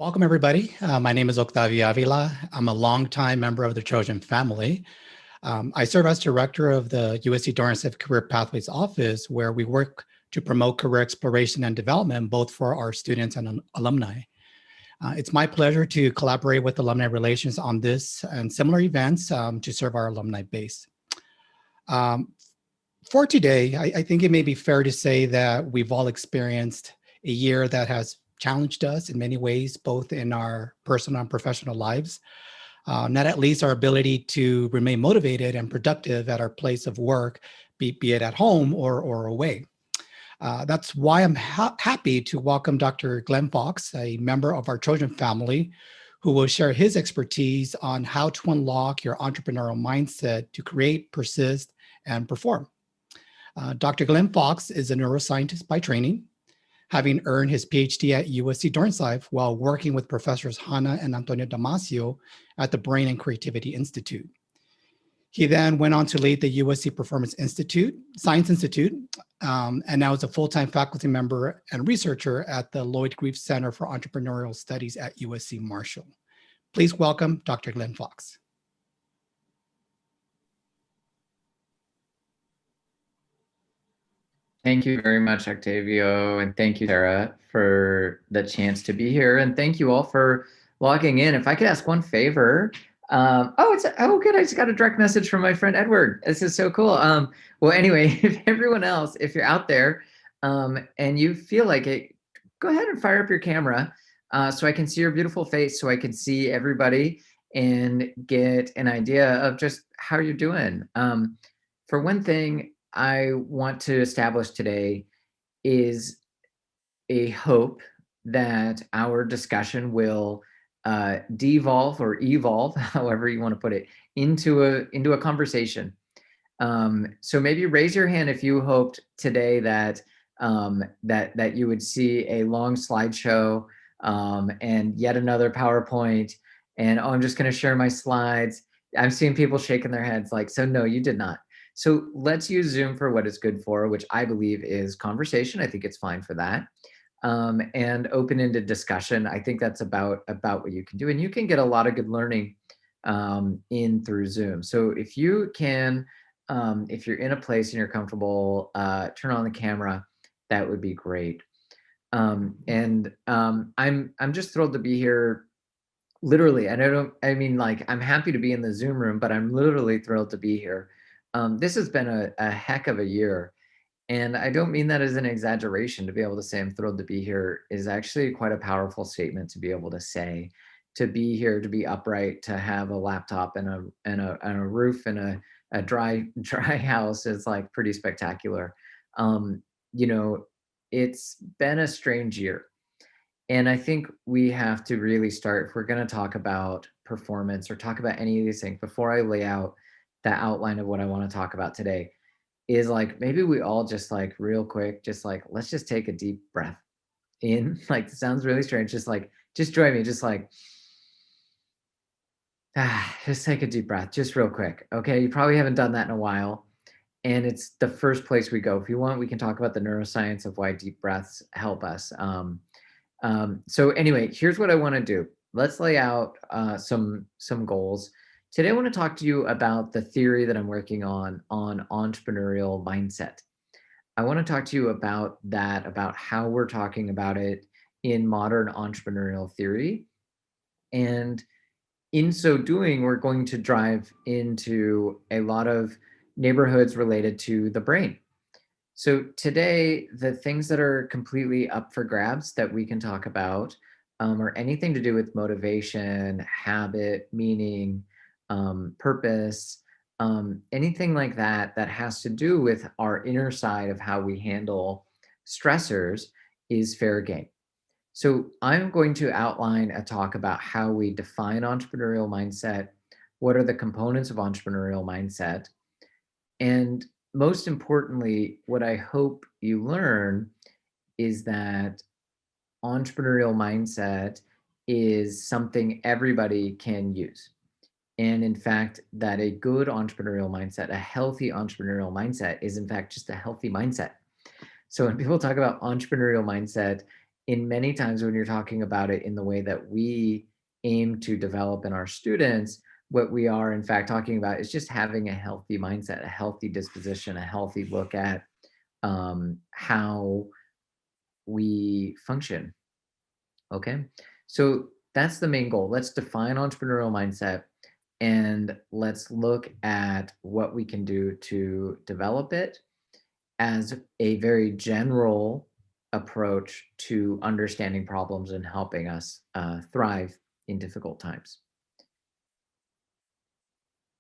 Welcome, everybody. My name is Octavio Avila. I'm a longtime member of the Trojan family. I serve as director of the USC Dorrance Career Pathways Office, where we work to promote career exploration and development, both for our students and alumni. It's my pleasure to collaborate with Alumni Relations on this and similar events to serve our alumni base. Um, for today, I think it may be fair to say that we've all experienced a year that has challenged us in many ways, both in our personal and professional lives, not at least our ability to remain motivated and productive at our place of work, be it at home or away. That's why I'm happy to welcome Dr. Glenn Fox, a member of our Trojan family, who will share his expertise on how to unlock your entrepreneurial mindset to create, persist, and perform. Dr. Glenn Fox is a neuroscientist by training, having earned his PhD at USC Dornsife while working with professors Hannah and Antonio Damasio at the Brain and Creativity Institute. He then went on to lead the USC Performance Institute, Science Institute, and now is a full-time faculty member and researcher at the Lloyd Grief Center for Entrepreneurial Studies at USC Marshall. Please welcome Dr. Glenn Fox. Thank you very much, Octavio, and thank you, Sarah, for the chance to be here. And thank you all for logging in. If I could ask one favor. Oh, good. I just got a direct message from my friend Edward. This is so cool. Well, anyway, if everyone else, if you're out there and you feel like it, go ahead and fire up your camera so I can see your beautiful face, so I can see everybody and get an idea of just how you're doing. For one thing, I want to establish today is a hope that our discussion will devolve or evolve, however you want to put it, into a conversation. So maybe raise your hand if you hoped today that that you would see a long slideshow and yet another PowerPoint, and oh, I'm just going to share my slides. I'm seeing people shaking their heads like, so no, you did not. So let's use Zoom for what it's good for, which I believe is conversation. I think it's fine for that. And open-ended discussion. I think that's about what you can do. And you can get a lot of good learning in through Zoom. So if you can, if you're in a place and you're comfortable, turn on the camera, that would be great. I'm just thrilled to be here. Literally, I mean, like, I'm happy to be in the Zoom room, but I'm literally thrilled to be here. This has been a heck of a year. And I don't mean that as an exaggeration. To be able to say I'm thrilled to be here is actually quite a powerful statement to be able to say. To be here, to be upright, to have a laptop and a roof and a dry house is like pretty spectacular. You know, it's been a strange year. And I think we have to really start, if we're going to talk about performance or talk about any of these things, before I lay out the outline of what I want to talk about today, is like, maybe we all just like real quick, just like, let's just take a deep breath in. Like, it sounds really strange. Just like, just join me. Just like, just take a deep breath, just real quick. Okay. You probably haven't done that in a while. And it's the first place we go. If you want, we can talk about the neuroscience of why deep breaths help us. So anyway, here's what I want to do. Let's lay out some goals. Today, I want to talk to you about the theory that I'm working on entrepreneurial mindset. I want to talk to you about that, about how we're talking about it in modern entrepreneurial theory. And in so doing, we're going to drive into a lot of neighborhoods related to the brain. So today, the things that are completely up for grabs that we can talk about are anything to do with motivation, habit, meaning, purpose, anything like that that has to do with our inner side of how we handle stressors is fair game. So I'm going to outline a talk about how we define entrepreneurial mindset, what are the components of entrepreneurial mindset, and most importantly, what I hope you learn is that entrepreneurial mindset is something everybody can use. And in fact, that a good entrepreneurial mindset, a healthy entrepreneurial mindset is in fact just a healthy mindset. So when people talk about entrepreneurial mindset, in many times when you're talking about it in the way that we aim to develop in our students, what we are in fact talking about is just having a healthy mindset, a healthy disposition, a healthy look at how we function. Okay. So that's the main goal. Let's define entrepreneurial mindset and let's look at what we can do to develop it as a very general approach to understanding problems and helping us thrive in difficult times.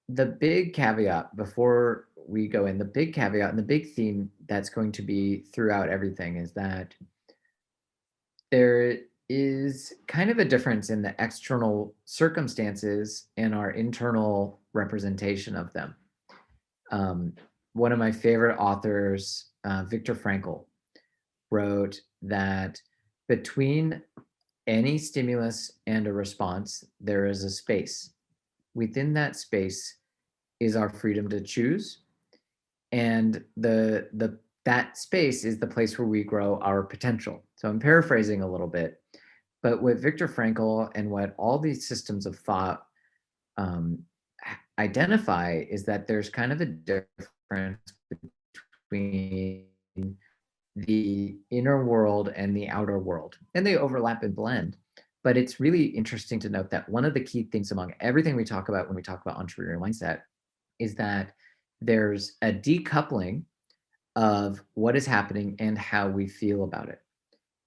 The big caveat before we go in, the big caveat and the big theme that's going to be throughout everything is that there is kind of a difference in the external circumstances and our internal representation of them. Um, One of my favorite authors, Viktor Frankl, wrote that between any stimulus and a response, there is a space. Within that space is our freedom to choose, and the that space is the place where we grow our potential. So I'm paraphrasing a little bit, but what Viktor Frankl and what all these systems of thought um, identify is that there's kind of a difference between the inner world and the outer world, and they overlap and blend. But it's really interesting to note that one of the key things among everything we talk about when we talk about entrepreneurial mindset is that there's a decoupling of what is happening and how we feel about it.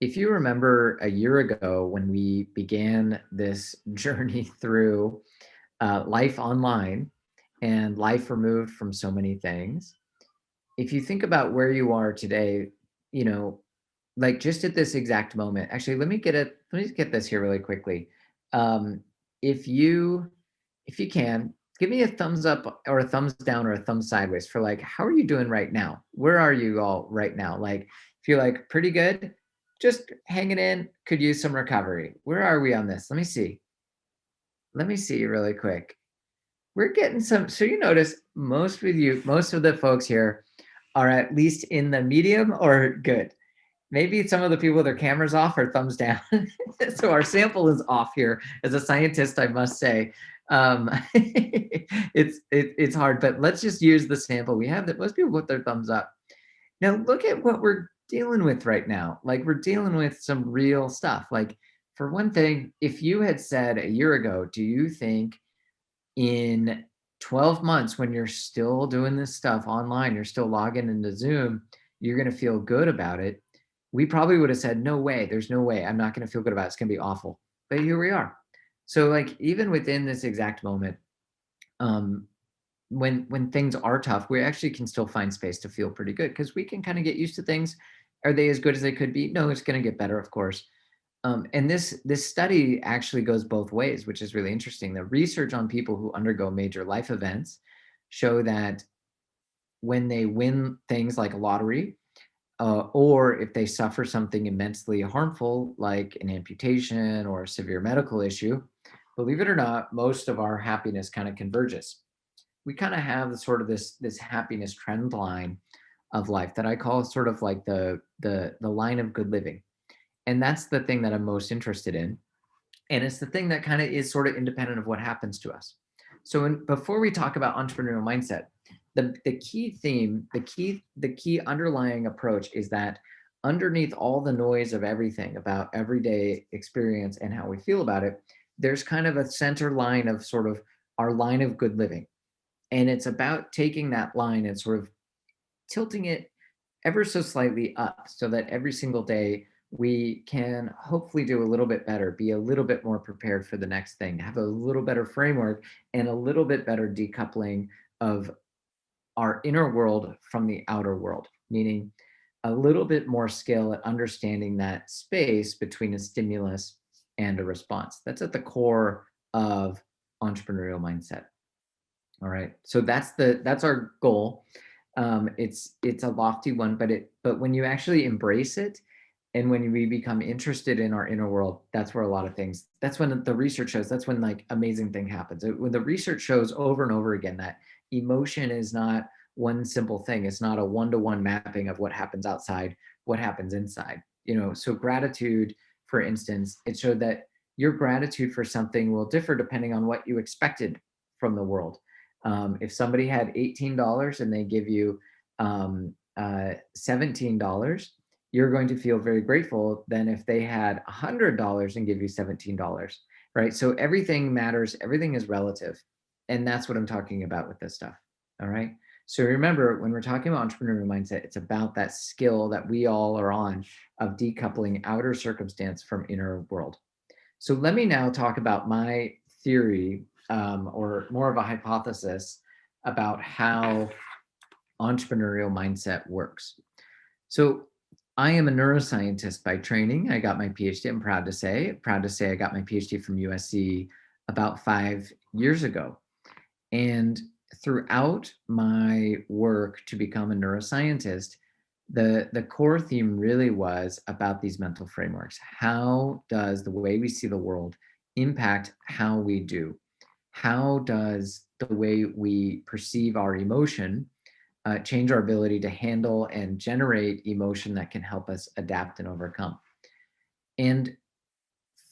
If you remember a year ago when we began this journey through life online and life removed from so many things, if you think about where you are today, you know, like just at this exact moment, actually, let me get this here really quickly. Um, if you, if you can, give me a thumbs up or a thumbs down or a thumbs sideways for like, how are you doing right now? Where are you all right now? Like, if you're like pretty good, just hanging in, could use some recovery. Where are we on this? Let me see. Let me see really quick. We're getting some, so you notice most of the folks here are at least in the medium or good. Maybe some of the people with their cameras off are thumbs down. So our sample is off here. As a scientist, I must say, it's hard, but let's just use the sample we have that most people put their thumbs up. Now look at what we're dealing with right now. Like we're dealing with some real stuff. Like for one thing, if you had said a year ago, do you think in 12 months when you're still doing this stuff online, you're still logging into Zoom, you're going to feel good about it? We probably would have said, no way, there's no way, I'm not going to feel good about it, it's going to be awful. But here we are. So like even within this exact moment, um, when things are tough, we actually can still find space to feel pretty good because we can kind of get used to things. Are they as good as they could be? No, it's going to get better, of course. And this study actually goes both ways, which is really interesting. The research on people who undergo major life events show that when they win things like a lottery, or if they suffer something immensely harmful like an amputation or a severe medical issue, believe it or not, most of our happiness kind of converges. We kind of have the sort of this happiness trend line of life that I call sort of like the line of good living. And that's the thing that I'm most interested in. And it's the thing that kind of is sort of independent of what happens to us. So before we talk about entrepreneurial mindset, the key theme, the key underlying approach is that underneath all the noise of everything about everyday experience and how we feel about it, there's kind of a center line of sort of our line of good living. And it's about taking that line and sort of tilting it ever so slightly up so that every single day we can hopefully do a little bit better, be a little bit more prepared for the next thing, have a little better framework and a little bit better decoupling of our inner world from the outer world, meaning a little bit more skill at understanding that space between a stimulus and a response. That's at the core of entrepreneurial mindset. All right. So that's our goal. It's a lofty one, but when you actually embrace it, and when we become interested in our inner world, that's where a lot of things. That's when the research shows. That's when like amazing thing happens. When the research shows over and over again that emotion is not one simple thing. It's not a one-to-one mapping of what happens outside, what happens inside. So gratitude, for instance, it showed that your gratitude for something will differ depending on what you expected from the world. If somebody had $18 and they give you $17, you're going to feel very grateful than if they had $100 and give you $17, right? So everything matters, everything is relative. And that's what I'm talking about with this stuff. All right. So remember, when we're talking about entrepreneurial mindset, it's about that skill that we all are on of decoupling outer circumstance from inner world. So let me now talk about my theory, or more of a hypothesis about how entrepreneurial mindset works. So I am a neuroscientist by training. I got my PhD. I'm proud to say I got my PhD from USC about 5 years ago. And throughout my work to become a neuroscientist, the core theme really was about these mental frameworks. How does the way we see the world impact how we do? How does the way we perceive our emotion change our ability to handle and generate emotion that can help us adapt and overcome? And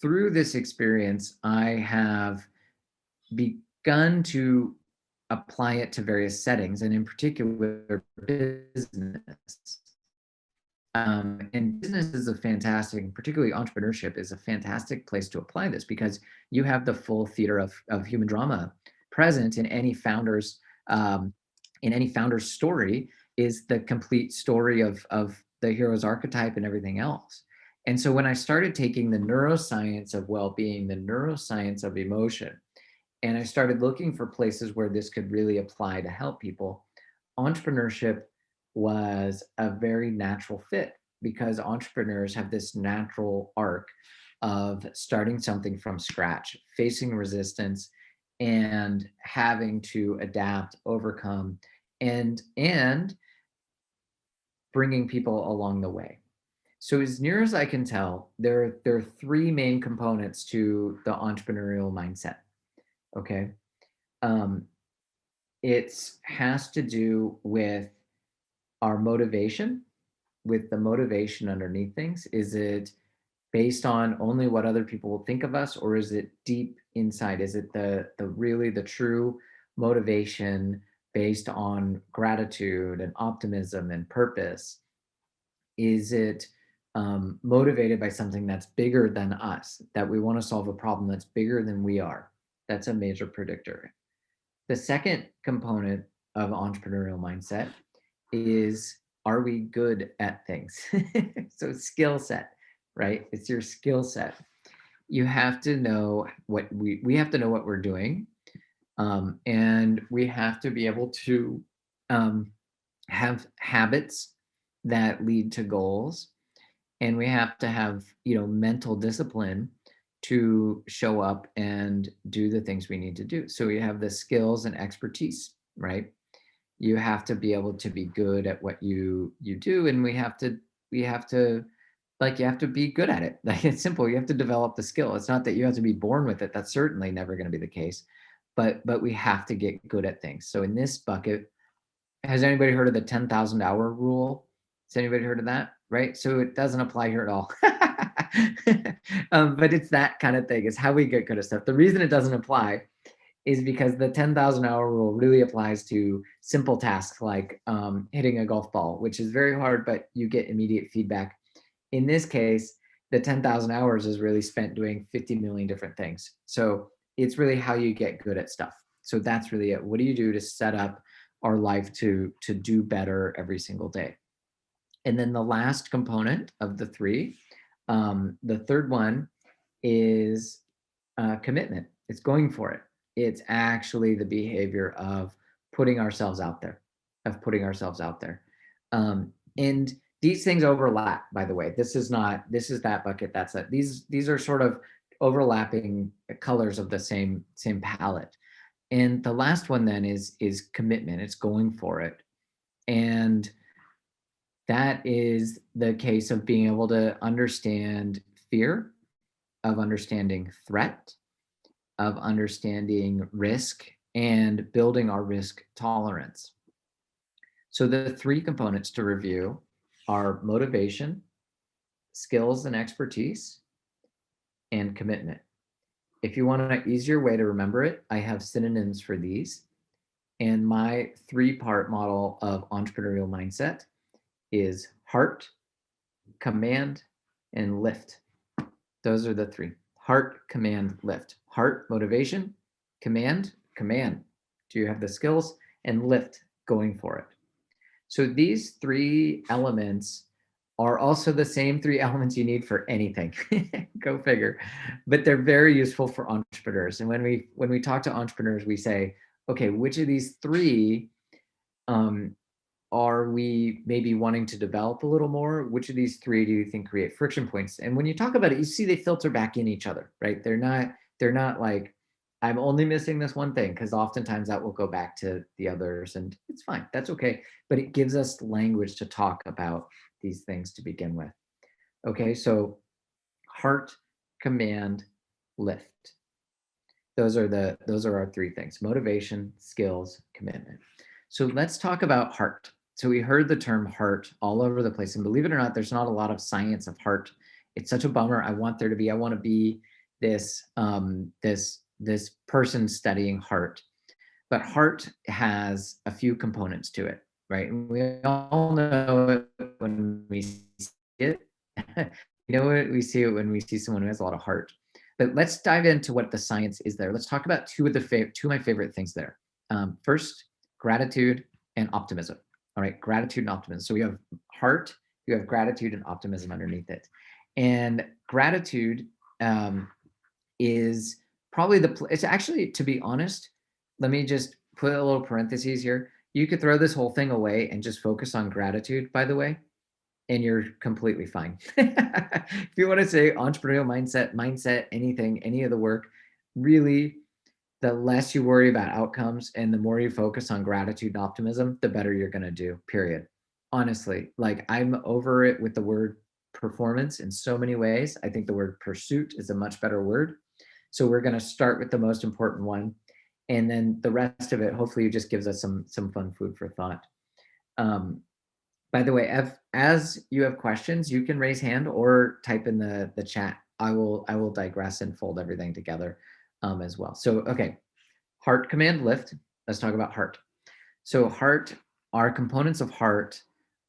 through this experience, I have begun to apply it to various settings, and in particular, business. And business is a fantastic, particularly entrepreneurship, is a fantastic place to apply this because you have the full theater of human drama present in any founder's story. Is the complete story of the hero's archetype and everything else. And so when I started taking the neuroscience of well-being, the neuroscience of emotion, and I started looking for places where this could really apply to help people, entrepreneurship was a very natural fit because entrepreneurs have this natural arc of starting something from scratch, facing resistance, and having to adapt, overcome, and bringing people along the way. So as near as I can tell, there are three main components to the entrepreneurial mindset. Okay. Um, it has to do with our motivation, with the motivation underneath things. Is it based on only what other people will think of us, or is it deep inside? Is it the really the true motivation based on gratitude and optimism and purpose? Is it motivated by something that's bigger than us, that we want to solve a problem that's bigger than we are? That's a major predictor. The second component of entrepreneurial mindset is, are we good at things? So skill set, right? It's your skill set. You have to know what we have to know what we're doing. And we have to be able to have habits that lead to goals. And we have to have, mental discipline to show up and do the things we need to do. So we have the skills and expertise, right? You have to be able to be good at what you do, and we have to you have to be good at it. Like, it's simple. You have to develop the skill. It's not that you have to be born with it. That's certainly never going to be the case. But we have to get good at things. So in this bucket, has anybody heard of the 10,000 hour rule? Has anybody heard of that? Right? So it doesn't apply here at all. But it's that kind of thing. It's how we get good at stuff. The reason it doesn't apply is because the 10,000 hour rule really applies to simple tasks like hitting a golf ball, which is very hard, but you get immediate feedback. In this case, the 10,000 hours is really spent doing 50 million different things. So it's really how you get good at stuff. So that's really it. What do you do to set up our life to do better every single day? And then the last component of the three, the third one is commitment. It's going for it. It's actually the behavior of putting ourselves out there, and these things overlap, by the way. This is that bucket, that's that. These are sort of overlapping colors of the same palette. And the last one then is commitment. It's going for it. And that is the case of being able to understand fear, of understanding threat, of understanding risk, and building our risk tolerance. So the three components to review are motivation, skills and expertise, and commitment. If you want an easier way to remember it, I have synonyms for these. And my 3-part model of entrepreneurial mindset is heart, command, and lift. Those are the 3. Heart, command, lift. Heart, motivation. Command, command. Do you have the skills? And lift, going for it. So these 3 elements are also the same 3 elements you need for anything. Go figure. But they're very useful for entrepreneurs. And when we talk to entrepreneurs, we say, okay, which of these 3 are we maybe wanting to develop a little more? Which of these 3 do you think create friction points? And when you talk about it, you see they filter back in each other, right? They're not like, I'm only missing this one thing, because oftentimes that will go back to the others, and it's fine. That's okay. But it gives us language to talk about these things to begin with. Okay, so heart, command, lift. Those are our 3 things: motivation, skills, commitment. So let's talk about heart. So we heard the term heart all over the place, and believe it or not, there's not a lot of science of heart. It's such a bummer. I want there to be. I want to be this this person studying heart. But heart has a few components to it, right? And we all know it when we see it. You know what? We see it when we see someone who has a lot of heart. But let's dive into what the science is there. Let's talk about two of my favorite things there. First, gratitude and optimism. All right, gratitude and optimism. So we have heart, you have gratitude and optimism underneath it. And gratitude is probably it's actually, to be honest, let me just put a little parentheses here. You could throw this whole thing away and just focus on gratitude, by the way, and you're completely fine. If you want to say entrepreneurial mindset, anything, any of the work, really, the less you worry about outcomes and the more you focus on gratitude and optimism, the better you're going to do, period. Honestly, like, I'm over it with the word performance in so many ways. I think the word pursuit is a much better word. So we're going to start with the most important one, and then the rest of it, hopefully, just gives us some fun food for thought. By the way, as you have questions, you can raise hand or type in the chat. I will digress and fold everything together as well. So, okay, heart, command, lift. Let's talk about heart. So heart, our components of heart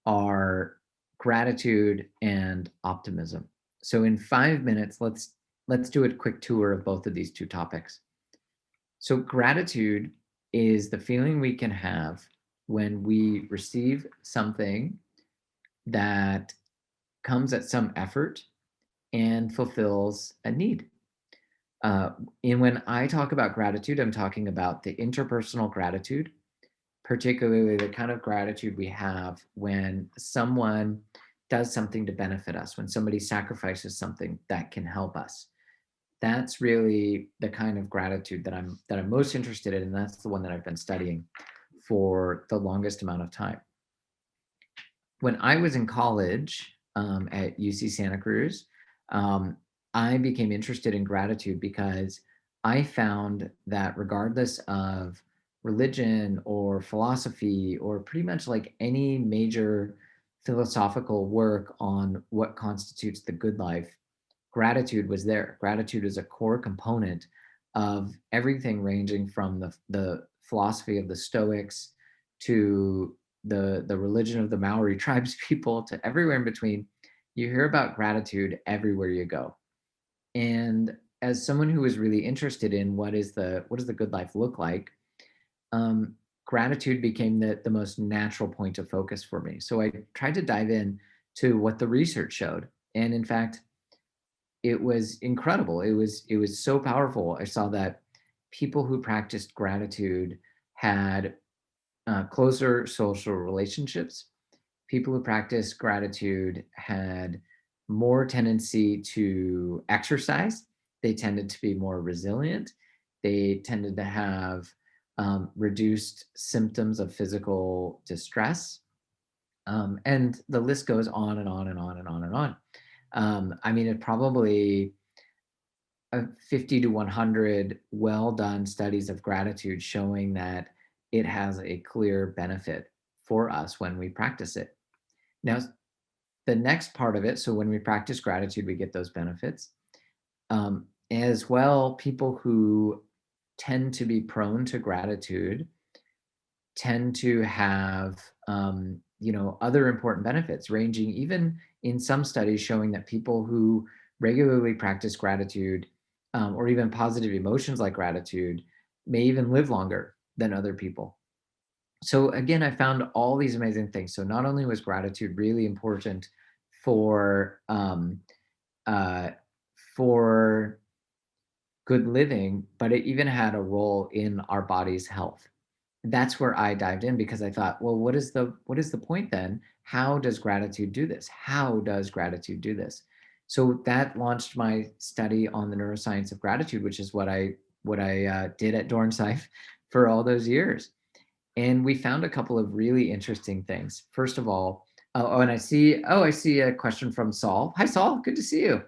are gratitude and optimism. So in 5 minutes, let's do a quick tour of both of these 2 topics. So gratitude is the feeling we can have when we receive something that comes at some effort and fulfills a need. And when I talk about gratitude, I'm talking about the interpersonal gratitude, particularly the kind of gratitude we have when someone does something to benefit us, when somebody sacrifices something that can help us. That's really the kind of gratitude that I'm most interested in, and that's the one that I've been studying for the longest amount of time. When I was in college at UC Santa Cruz, I became interested in gratitude because I found that regardless of religion or philosophy, or pretty much like any major philosophical work on what constitutes the good life, gratitude was there. Gratitude is a core component of everything, ranging from the philosophy of the Stoics to the religion of the Maori tribes people, to everywhere in between. You hear about gratitude everywhere you go. And as someone who is really interested in what does the good life look like, gratitude became the most natural point of focus for me. So I tried to dive in to what the research showed. And in fact, it was incredible. It was so powerful. I saw that people who practiced gratitude had closer social relationships. People who practiced gratitude had more tendency to exercise. They tended to be more resilient. They tended to have reduced symptoms of physical distress. And the list goes on and on and on and on and on. I mean, it probably 50 to 100 well done studies of gratitude showing that it has a clear benefit for us when we practice it. Now, the next part of it, so when we practice gratitude, we get those benefits. As well, people who tend to be prone to gratitude tend to have other important benefits, ranging even in some studies showing that people who regularly practice gratitude, or even positive emotions like gratitude, may even live longer than other people. So again, I found all these amazing things. So not only was gratitude really important for uh, for good living, but it even had a role in our body's health. That's where I dived in, because I thought, well, what is the point then? How does gratitude do this? How does gratitude do this? So that launched my study on the neuroscience of gratitude, which is what I did at Dornsife for all those years. And we found a couple of really interesting things. First of all, and I see a question from Saul. Hi, Saul. Good to see you.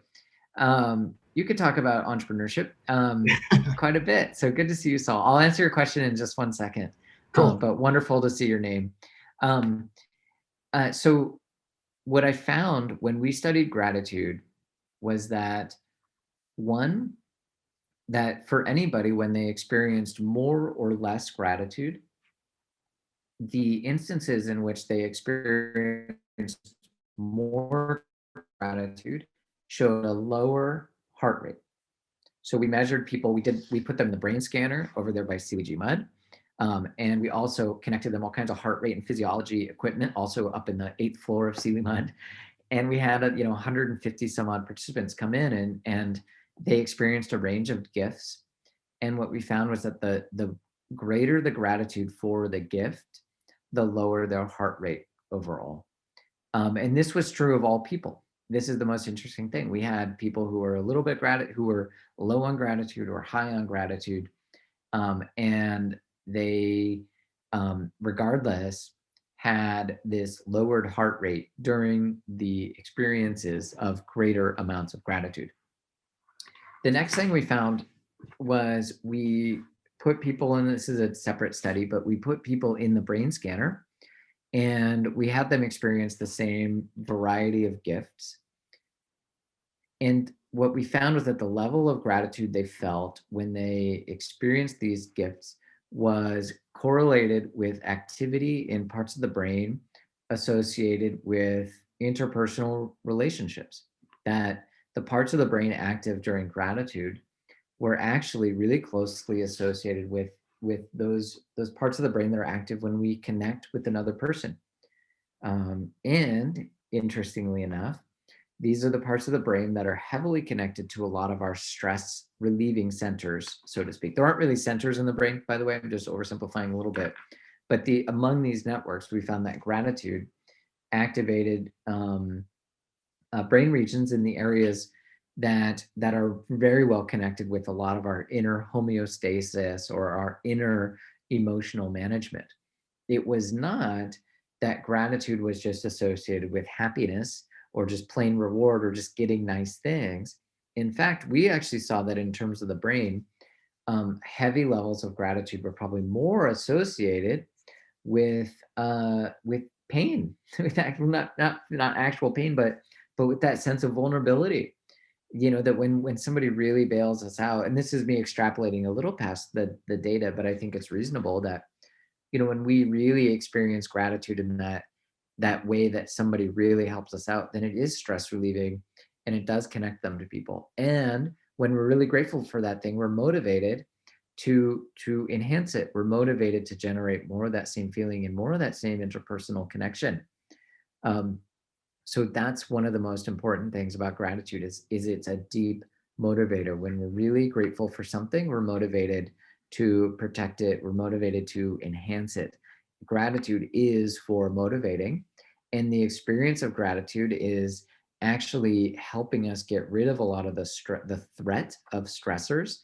You could talk about entrepreneurship quite a bit. So good to see you, Saul. I'll answer your question in just one second. Cool. But wonderful to see your name. So what I found when we studied gratitude was that, one, that for anybody, when they experienced more or less gratitude, the instances in which they experienced more gratitude showed a lower heart rate. So we measured people, we put them in the brain scanner over there by CWG Mud. And we also connected them all kinds of heart rate and physiology equipment, also up in the 8th floor of Sealy Mud. And we had 150 some odd participants come in, and they experienced a range of gifts. And what we found was that the greater the gratitude for the gift, the lower their heart rate overall. And this was true of all people. This is the most interesting thing. We had people who were a little bit who were low on gratitude or high on gratitude, and they, regardless, had this lowered heart rate during the experiences of greater amounts of gratitude. The next thing we found was we put people in, this is a separate study, but we put people in the brain scanner, and we had them experience the same variety of gifts. And what we found was that the level of gratitude they felt when they experienced these gifts was correlated with activity in parts of the brain associated with interpersonal relationships. That the parts of the brain active during gratitude were actually really closely associated with those parts of the brain that are active when we connect with another person. And interestingly enough, these are the parts of the brain that are heavily connected to a lot of our stress relieving centers, so to speak. There aren't really centers in the brain, by the way, I'm just oversimplifying a little bit. But among these networks, we found that gratitude activated brain regions in the areas that are very well connected with a lot of our inner homeostasis or our inner emotional management. It was not that gratitude was just associated with happiness or just plain reward or just getting nice things. In fact, we actually saw that in terms of the brain, heavy levels of gratitude were probably more associated with pain, with not actual pain, but with that sense of vulnerability. That when somebody really bails us out, and this is me extrapolating a little past the data, but I think it's reasonable that when we really experience gratitude in that way, that somebody really helps us out, then it is stress relieving, and it does connect them to people. And when we're really grateful for that thing, we're motivated to enhance it. We're motivated to generate more of that same feeling and more of that same interpersonal connection. So that's one of the most important things about gratitude is it's a deep motivator. When we're really grateful for something, we're motivated to protect it. We're motivated to enhance it. Gratitude is for motivating, and the experience of gratitude is actually helping us get rid of a lot of the threat of stressors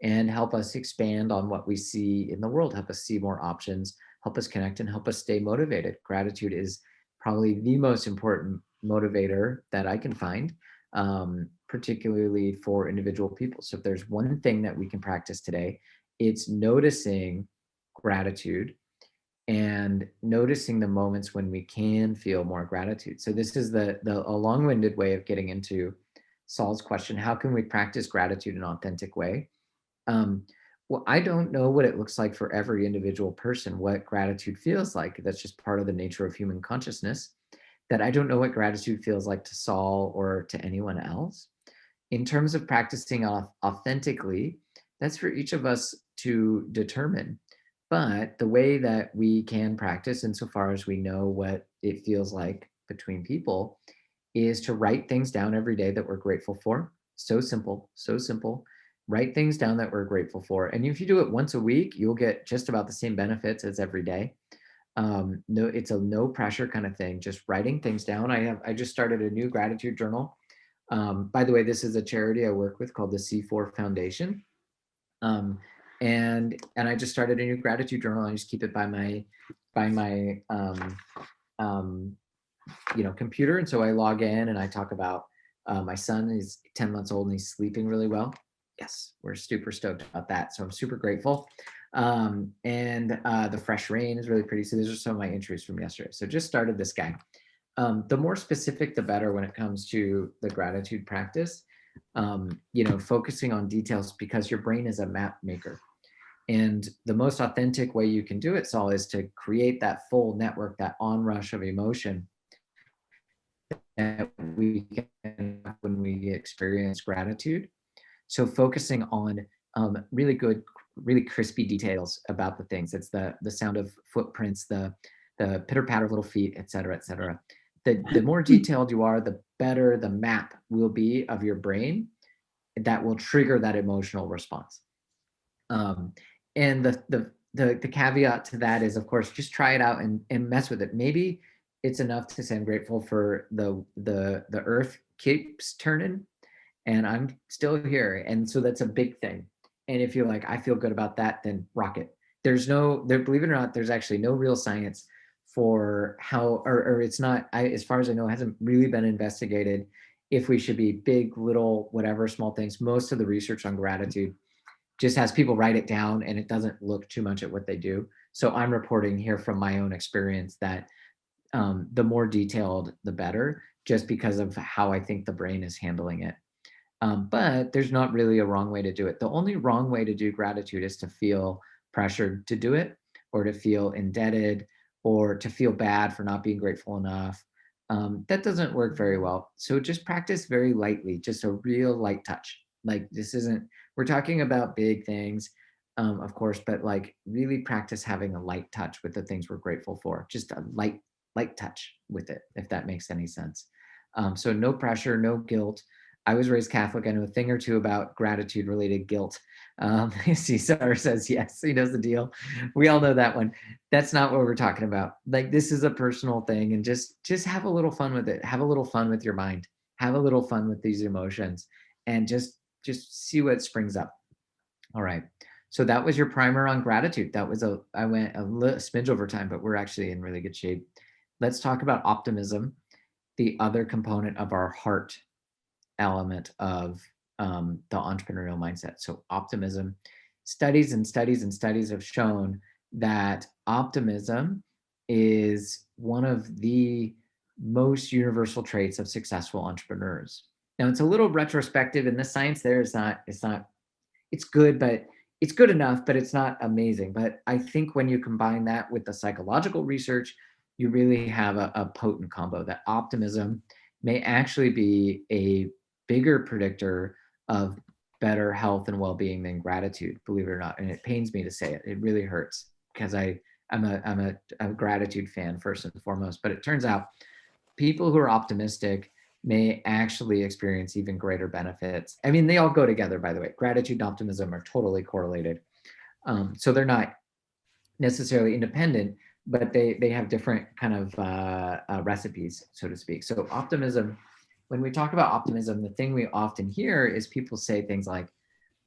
and help us expand on what we see in the world, help us see more options, help us connect, and help us stay motivated. Gratitude is probably the most important motivator that I can find, particularly for individual people. So if there's one thing that we can practice today, it's noticing gratitude and noticing the moments when we can feel more gratitude. So this is a long-winded way of getting into Saul's question: how can we practice gratitude in an authentic way? Um, well, I don't know what it looks like for every individual person, what gratitude feels like. That's just part of the nature of human consciousness. That I don't know what gratitude feels like to Saul or to anyone else. In terms of practicing authentically, that's for each of us to determine. But the way that we can practice, insofar as we know what it feels like between people, is to write things down every day that we're grateful for. So simple, so simple. Write things down that we're grateful for. And if you do it once a week, you'll get just about the same benefits as every day. No, it's a no pressure kind of thing. Just writing things down. I just started a new gratitude journal. By the way, this is a charity I work with called the C4 Foundation. Um, and I just started a new gratitude journal. I just keep it by my um, computer. And so I log in and I talk about my son is 10 months old and he's sleeping really well. Yes, we're super stoked about that. So I'm super grateful. And the fresh rain is really pretty. So these are some of my entries from yesterday. So just started this guy. The more specific, the better when it comes to the gratitude practice. Focusing on details, because your brain is a map maker. And the most authentic way you can do it, Saul, is to create that full network, that onrush of emotion that we can when we experience gratitude. So focusing on really good, really crispy details about the things. It's the sound of footprints, the pitter patter of little feet, et cetera, et cetera. The more detailed you are, the better the map will be of your brain that will trigger that emotional response. And the caveat to that is, of course, just try it out and mess with it. Maybe it's enough to say I'm grateful for the earth keeps turning and I'm still here. And so that's a big thing. And if you're like, I feel good about that, then rock it. Believe it or not, there's actually no real science for how, or it's not, as far as I know, it hasn't really been investigated if we should be big, little, whatever, small things. Most of the research on gratitude just has people write it down and it doesn't look too much at what they do. So I'm reporting here from my own experience that the more detailed, the better, just because of how I think the brain is handling it. But there's not really a wrong way to do it. The only wrong way to do gratitude is to feel pressured to do it, or to feel indebted, or to feel bad for not being grateful enough. That doesn't work very well. So just practice very lightly, just a real light touch. Like this isn't, we're talking about big things, of course, but like really practice having a light touch with the things we're grateful for. Just a light touch with it, if that makes any sense. So no pressure, no guilt. I was raised Catholic. I know a thing or two about gratitude related guilt. Cesar says yes, he knows the deal. We all know that one. That's not what we're talking about. Like this is a personal thing, and just have a little fun with it. Have a little fun with your mind. Have a little fun with these emotions, and just see what springs up. All right. So that was your primer on gratitude. I went a smidge over time, but we're actually in really good shape. Let's talk about optimism, the other component of our heart element of the entrepreneurial mindset. So optimism, studies and studies and studies have shown that optimism is one of the most universal traits of successful entrepreneurs. Now it's a little retrospective, and the science there is not, it's good, but it's good enough, but it's not amazing. But I think when you combine that with the psychological research, you really have a potent combo. That optimism may actually be a bigger predictor of better health and well-being than gratitude, believe it or not. And it pains me to say it. It really hurts because I'm a gratitude fan first and foremost. But it turns out people who are optimistic may actually experience even greater benefits. I mean, they all go together, by the way. Gratitude and optimism are totally correlated. So they're not necessarily independent, but they have different kind of recipes, so to speak. So optimism, when we talk about optimism, the thing we often hear is people say things like,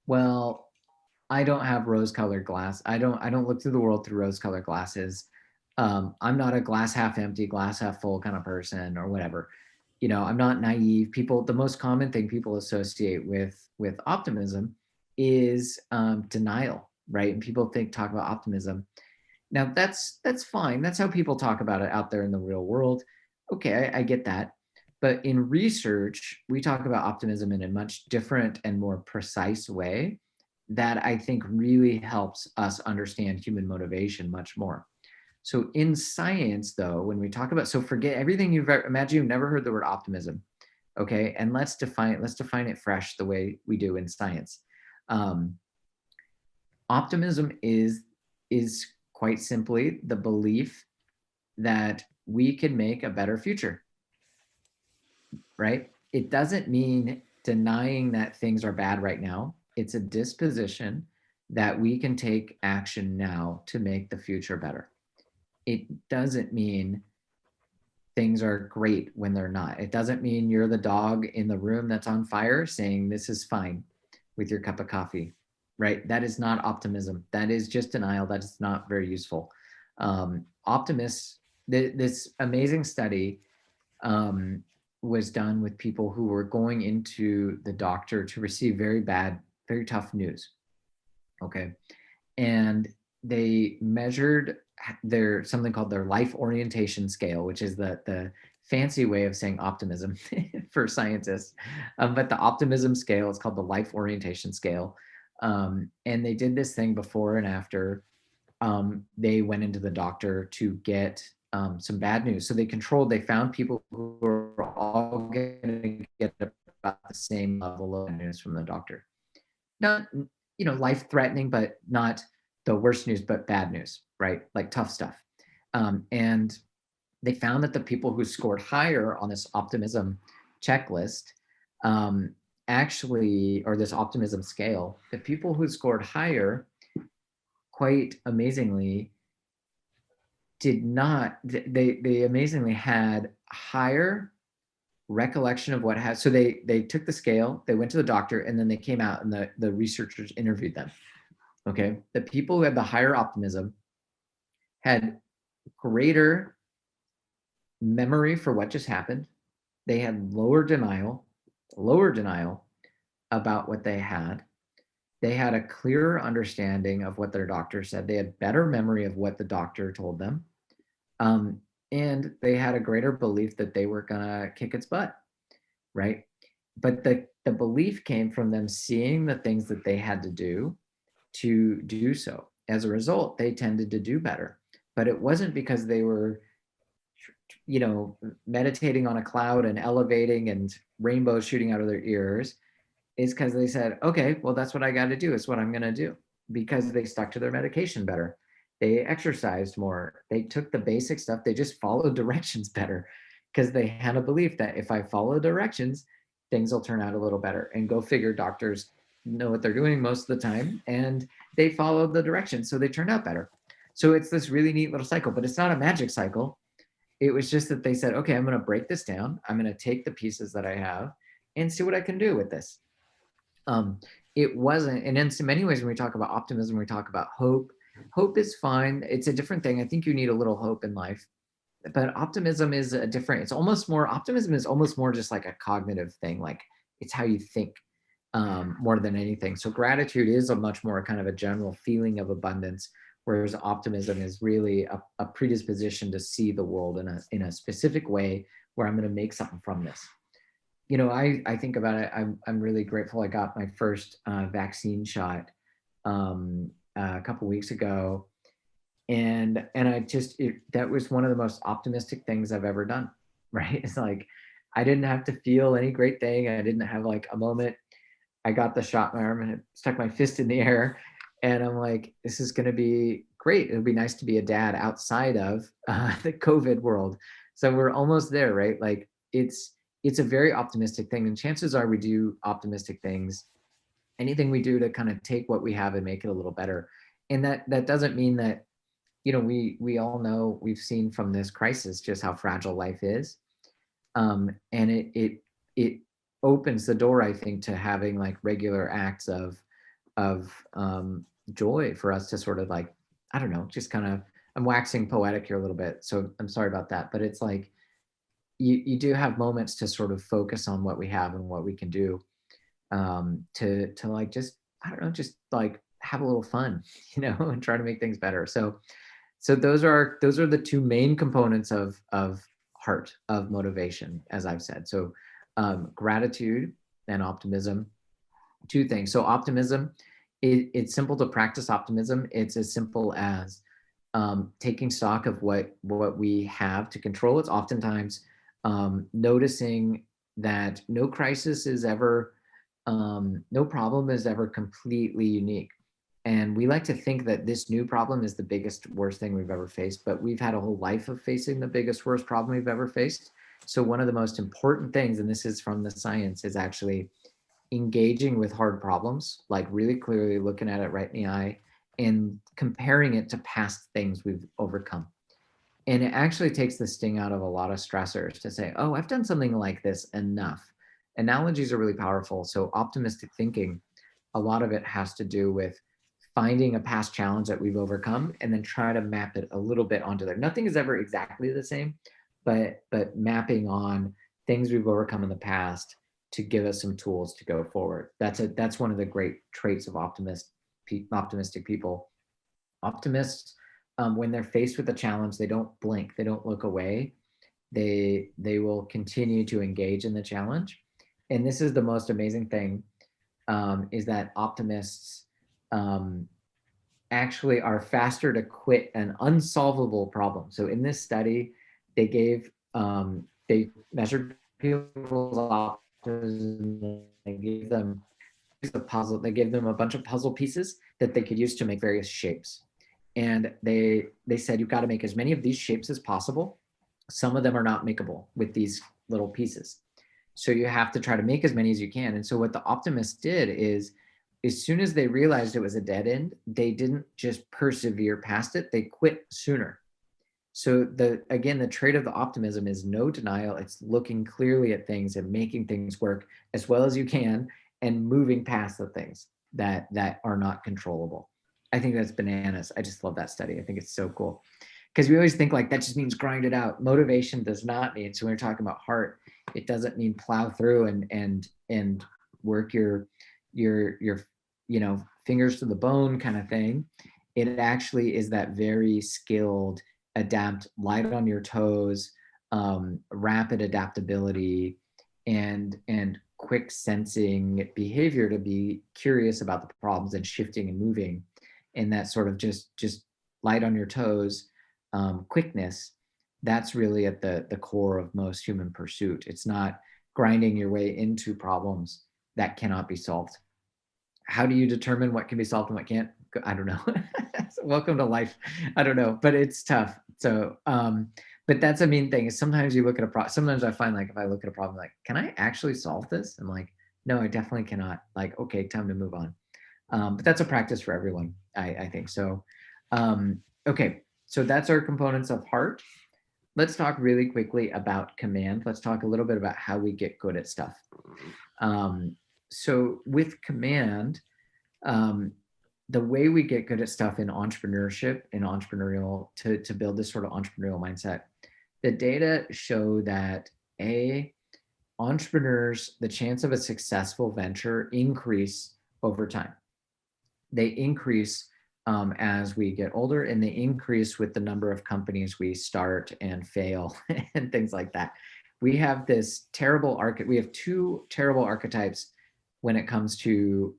well, I don't have rose-colored glass. I don't look through the world through rose-colored glasses. I'm not a glass half empty, glass half full kind of person, or whatever. I'm not naive. The most common thing people associate with optimism is denial, right? And people talk about optimism, Now that's fine. That's how people talk about it out there in the real world. Okay, I get that. But in research, we talk about optimism in a much different and more precise way that I think really helps us understand human motivation much more. So in science, though, when we talk about, so forget everything imagine you've never heard the word optimism, okay? And let's define it fresh the way we do in science. Um, Optimism is quite simply the belief that we can make a better future, right? It doesn't mean denying that things are bad right now. It's a disposition that we can take action now to make the future better. It doesn't mean things are great when they're not. It doesn't mean you're the dog in the room that's on fire saying this is fine with your cup of coffee, right? That is not optimism. That is just denial. That is not very useful. Optimists, this amazing study um, was done with people who were going into the doctor to receive very bad, very tough news. Okay. And they measured their something called their life orientation scale, which is the fancy way of saying optimism for scientists. But the optimism scale is called the life orientation scale. And they did this thing before and after they went into the doctor to get some bad news. So they found people who were all going to get about the same level of news from the doctor. Not, life threatening, but not the worst news, but bad news, right? Like tough stuff. And they found that the people who scored higher on this optimism checklist actually, or this optimism scale, the people who scored higher, quite amazingly, did not, they amazingly had higher recollection of what had, so they took the scale, they went to the doctor, and then they came out and the researchers interviewed them. Okay. The people who had the higher optimism had greater memory for what just happened. They had lower denial about what they had. They had a clearer understanding of what their doctor said. They had better memory of what the doctor told them. And they had a greater belief that they were going to kick its butt, right? But the belief came from them seeing the things that they had to do so. As a result, they tended to do better. But it wasn't because they were, meditating on a cloud and elevating and rainbows shooting out of their ears. It's because they said, okay, well, that's what I got to do. It's what I'm going to do, because they stuck to their medication better. They exercised more. They took the basic stuff. They just followed directions better because they had a belief that if I follow directions, things will turn out a little better. And go figure, doctors know what they're doing most of the time, and they followed the directions, so they turned out better. So it's this really neat little cycle, but it's not a magic cycle. It was just that they said, okay, I'm going to break this down. I'm going to take the pieces that I have and see what I can do with this. It wasn't, and in so many ways, when we talk about optimism, we talk about hope. Hope is fine. It's a different thing. I think you need a little hope in life, but optimism is a different, optimism is almost more just like a cognitive thing. Like it's how you think more than anything. So gratitude is a much more kind of a general feeling of abundance, whereas optimism is really a predisposition to see the world in a specific way where I'm going to make something from this. I think about it. I'm really grateful. I got my first vaccine shot a couple weeks ago, and that was one of the most optimistic things I've ever done. Right? It's like I didn't have to feel any great thing. I didn't have like a moment. I got the shot in my arm and I stuck my fist in the air, and I'm like, this is going to be great. It'll be nice to be a dad outside of the COVID world. So we're almost there, right? Like it's a very optimistic thing, and chances are we do optimistic things. Anything we do to kind of take what we have and make it a little better. And that doesn't mean that, we all know, we've seen from this crisis just how fragile life is. And it opens the door, I think, to having like regular acts of joy for us to sort of like, I don't know, just kind of, I'm waxing poetic here a little bit, so I'm sorry about that, but it's like you do have moments to sort of focus on what we have and what we can do, to like, just, I don't know, just like have a little fun, and try to make things better. So So those are the two main components of heart, of motivation, as I've said. So gratitude and optimism, two things. So optimism, it's simple to practice optimism. It's as simple as taking stock of what we have to control. It's oftentimes noticing that no crisis is ever, no problem is ever completely unique. And we like to think that this new problem is the biggest, worst thing we've ever faced, but we've had a whole life of facing the biggest, worst problem we've ever faced. So one of the most important things, and this is from the science, is actually engaging with hard problems, like really clearly looking at it right in the eye and comparing it to past things we've overcome. And it actually takes the sting out of a lot of stressors to say, oh, I've done something like this enough. Analogies are really powerful. So optimistic thinking, a lot of it has to do with finding a past challenge that we've overcome and then try to map it a little bit onto there. Nothing is ever exactly the same, but mapping on things we've overcome in the past to give us some tools to go forward. That's one of the great traits of optimistic people. Optimists, when they're faced with a challenge, they don't blink, they don't look away. They will continue to engage in the challenge. And this is the most amazing thing, is that optimists actually are faster to quit an unsolvable problem. So in this study, they measured people's optimism. They gave them a puzzle. They gave them a bunch of puzzle pieces that they could use to make various shapes. And they said, you've got to make as many of these shapes as possible. Some of them are not makeable with these little pieces. So you have to try to make as many as you can. And so what the optimists did is, as soon as they realized it was a dead end, they didn't just persevere past it, they quit sooner. So again, the trait of the optimism is no denial. It's looking clearly at things and making things work as well as you can and moving past the things that are not controllable. I think that's bananas. I just love that study. I think it's so cool. Because we always think like that just means grind it out. Motivation does not mean, so when we're talking about heart, it doesn't mean plow through and work your fingers to the bone kind of thing. It actually is that very skilled, light on your toes, rapid adaptability, and quick sensing behavior to be curious about the problems and shifting and moving, and that sort of just light on your toes, quickness. That's really at the core of most human pursuit. It's not grinding your way into problems that cannot be solved. How do you determine what can be solved and what can't? I don't know. Welcome to life. I don't know, but it's tough. So, but that's a mean thing is sometimes you look at a problem. Sometimes I find like, if I look at a problem, like, can I actually solve this? I'm like, no, I definitely cannot. Like, okay, time to move on. But that's a practice for everyone, I think. So, okay. So that's our components of heart. Let's talk really quickly about command. Let's talk a little bit about how we get good at stuff. So with command, the way we get good at stuff in entrepreneurship, in entrepreneurial, to build this sort of entrepreneurial mindset, the data show that entrepreneurs, the chance of a successful venture increase over time. They increase as we get older, and they increase with the number of companies we start and fail and things like that. We have this terrible we have two terrible archetypes when it comes to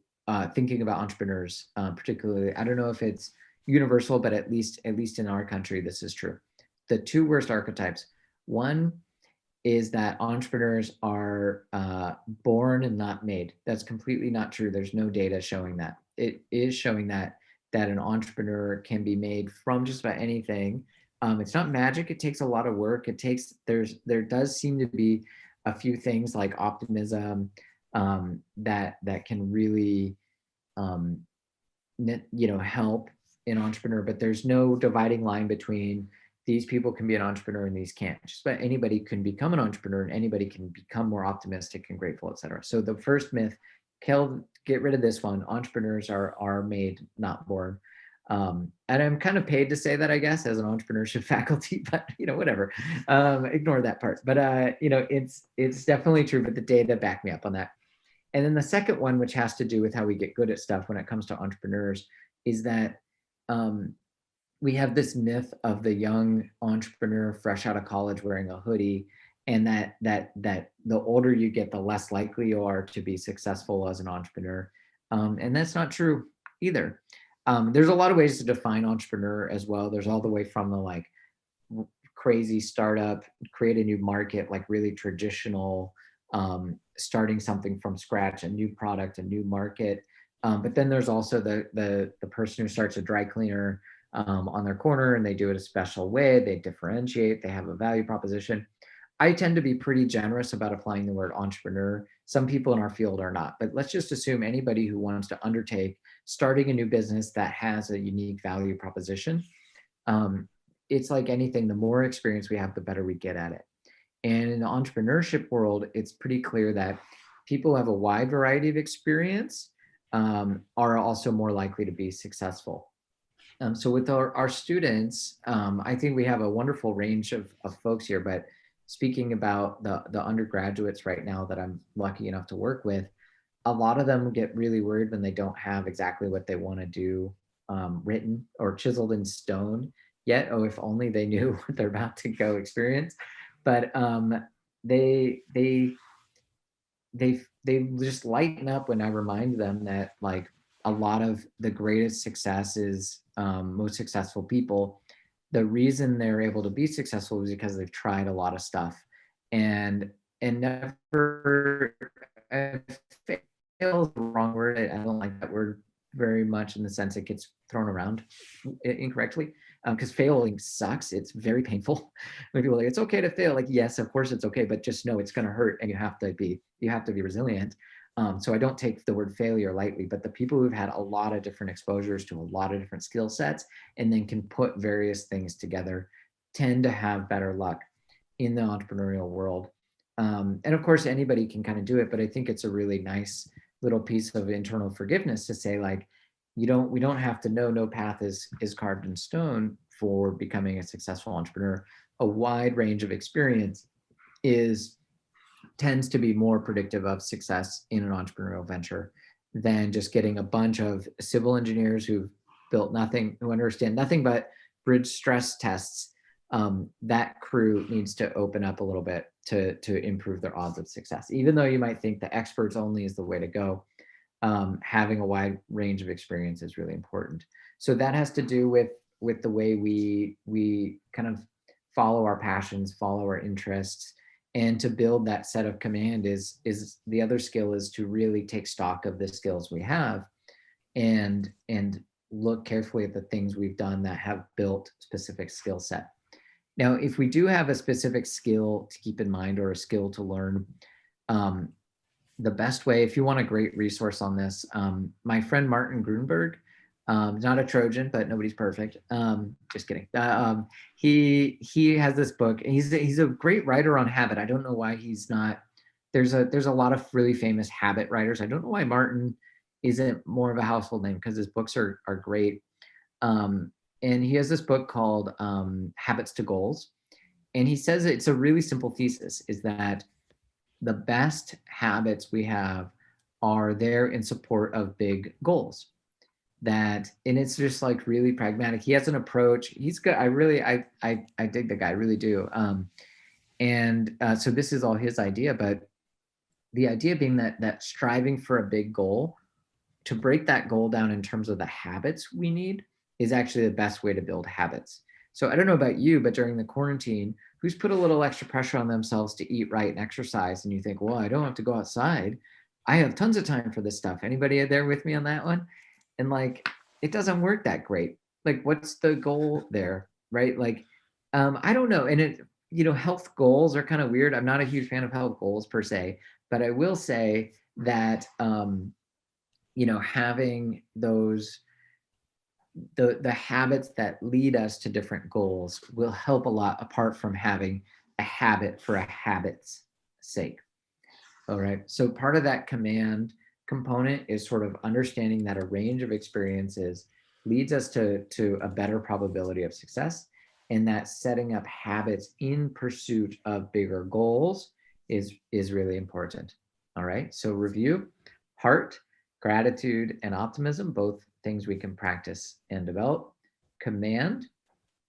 thinking about entrepreneurs, particularly. I don't know if it's universal, but at least in our country, this is true. The two worst archetypes. One is that entrepreneurs are born and not made. That's completely not true. There's no data showing that. It is showing that an entrepreneur can be made from just about anything. It's not magic. It takes a lot of work. There does seem to be a few things like optimism that can really help an entrepreneur, but there's no dividing line between these people can be an entrepreneur and these can't. Just about anybody can become an entrepreneur, and anybody can become more optimistic and grateful, etc. So the first myth, get rid of this one. Entrepreneurs are made, not born. And I'm kind of paid to say that, I guess, as an entrepreneurship faculty, but whatever. Ignore that part. But it's definitely true. But the data back me up on that. And then the second one, which has to do with how we get good at stuff when it comes to entrepreneurs, is that we have this myth of the young entrepreneur fresh out of college wearing a hoodie, and that the older you get, the less likely you are to be successful as an entrepreneur. And that's not true either. There's a lot of ways to define entrepreneur as well. There's all the way from the like crazy startup, create a new market, like really traditional, starting something from scratch, a new product, a new market. But then there's also the person who starts a dry cleaner on their corner, and they do it a special way. They differentiate. They have a value proposition. I tend to be pretty generous about applying the word entrepreneur. Some people in our field are not, but let's just assume anybody who wants to undertake starting a new business that has a unique value proposition. Um, it's like anything, the more experience we have, the better we get at it. And in the entrepreneurship world, it's pretty clear that people who have a wide variety of experience are also more likely to be successful. So with our students, I think we have a wonderful range of folks here, but speaking about the undergraduates right now that I'm lucky enough to work with, a lot of them get really worried when they don't have exactly what they want to do written or chiseled in stone yet. Oh, if only they knew what they're about to go experience. But they they they just lighten up when I remind them that like a lot of the greatest successes, most successful people, the reason they're able to be successful is because they've tried a lot of stuff, and never fail is the wrong word. I don't like that word very much in the sense it gets thrown around incorrectly, because failing sucks. It's very painful. When people are like, it's okay to fail, like, yes, of course it's okay, but just know it's going to hurt, and you have to be resilient. So I don't take the word failure lightly, but the people who've had a lot of different exposures to a lot of different skill sets and then can put various things together tend to have better luck in the entrepreneurial world. And of course, anybody can kind of do it, but I think it's a really nice little piece of internal forgiveness to say, like, we don't have to know, no path is carved in stone for becoming a successful entrepreneur. A wide range of experience is tends to be more predictive of success in an entrepreneurial venture than just getting a bunch of civil engineers who've built nothing, who understand nothing but bridge stress tests. That crew needs to open up a little bit to improve their odds of success. Even though you might think the experts only is the way to go, having a wide range of experience is really important. So that has to do with the way we kind of follow our passions, follow our interests, and to build that set of command is the other skill is to really take stock of the skills we have and look carefully at the things we've done that have built specific skill set. Now, if we do have a specific skill to keep in mind or a skill to learn, the best way, if you want a great resource on this, my friend Martin Grunberg, not a Trojan, but nobody's perfect. Just kidding. He has this book, and he's a great writer on habit. I don't know why he's not. There's a lot of really famous habit writers. I don't know why Martin isn't more of a household name, because his books are great. And he has this book called Habits to Goals, and he says it's a really simple thesis: is that the best habits we have are there in support of big goals. And it's just like really pragmatic. He has an approach. He's good. I dig the guy, I really do. So this is all his idea, but the idea being that striving for a big goal, to break that goal down in terms of the habits we need, is actually the best way to build habits. So I don't know about you, but during the quarantine, who's put a little extra pressure on themselves to eat right and exercise, and you think, well, I don't have to go outside, I have tons of time for this stuff. Anybody there with me on that one? And like, it doesn't work that great. Like, what's the goal there, right? Like, I don't know. And health goals are kind of weird. I'm not a huge fan of health goals per se, but I will say that having those the habits that lead us to different goals will help a lot, apart from having a habit for a habit's sake. All right. So part of that command component is sort of understanding that a range of experiences leads us to a better probability of success, and that setting up habits in pursuit of bigger goals is really important. All right. So review: heart, gratitude, and optimism, both things we can practice and develop. command,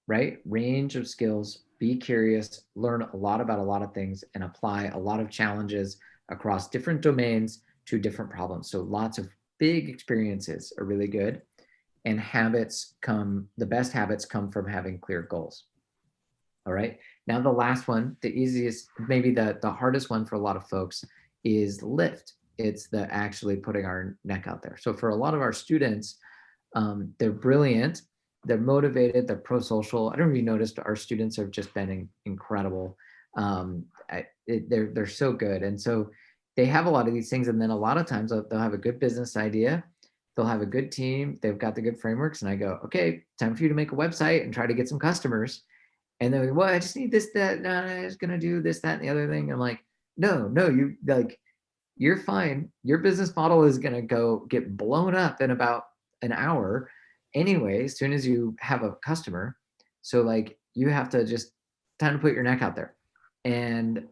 right? Range of skills, be curious, learn a lot about a lot of things, and apply a lot of challenges across different domains to different problems. So lots of big experiences are really good. And the best habits come from having clear goals. All right. Now, the last one, the easiest, maybe the hardest one for a lot of folks is lift. It's the actually putting our neck out there. So for a lot of our students, they're brilliant, they're motivated, they're pro-social. I don't know if you noticed, our students have just been incredible. They're so good. And so they have a lot of these things. And then a lot of times they'll have a good business idea. They'll have a good team. They've got the good frameworks. And I go, okay, time for you to make a website and try to get some customers. And they're like, well, I just need this, that. No, I was going to do this, that, and the other thing. I'm like, no, you like, you're fine. Your business model is going to go get blown up in about an hour anyway, as soon as you have a customer. So like, you have to just time to put your neck out there. And